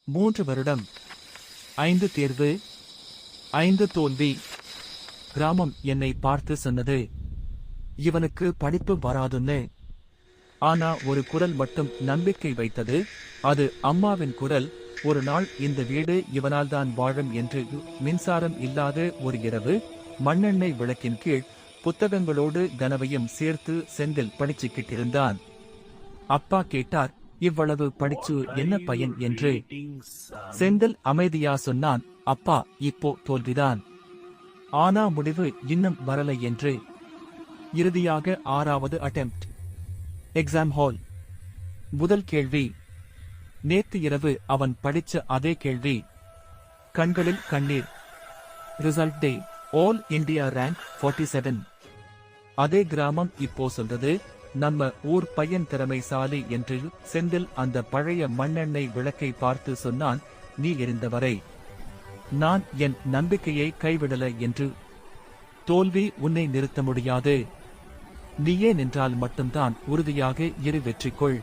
3 வருடம் 5 தேர்வு 5 தோல்வி. கிராமம் என்னை பார்த்து சொன்னது, இவனுக்கு படிப்பு வராதுன்னு. ஆனா ஒரு குரல் மட்டும் நம்பிக்கை வைத்தது. அது அம்மாவின் குரல். ஒரு நாள் இந்த வீடு இவனால்தான் வாழும் என்று. மின்சாரம் இல்லாத ஒரு இரவு, மண்ணெண்ணெய் விளக்கின் கீழ் புத்தகங்களோடு கனவையும் சேர்த்து செந்தில் படிச்சுக்கிட்டிருந்தான். அப்பா கேட்டார், இவ்வளவு படிச்சு என்ன பயன் என்று. செந்தில் அமைதியா சொன்னான், அப்பா, இப்போ தோல்விதான், ஆனா முடிவு இன்னும் வரலை என்று. இறுதியாக 6வது அட்டெம்ப்ட். Exam hall. முதல் கேள்வி. நேத்து இரவு அவன் படிச்ச அதே கேள்வி. கண்களில் கண்ணீர். Result day. All India rank 47. அதே கிராமம் இப்போ சொல்றது, நம்ம ஊர் பையன் திறமைசாலி என்று. செந்தில் அந்த பழைய மண்ணெண்ணெய் விளக்கை பார்த்து சொன்னான், நீ இருந்தவரை நான் என் நம்பிக்கையை கைவிடல என்று. தோல்வி உன்னை நிறுத்த முடியாது. நீயே நின்றால் மட்டும்தான் உறுதியாக இரு. வெற்றிக்கொள்.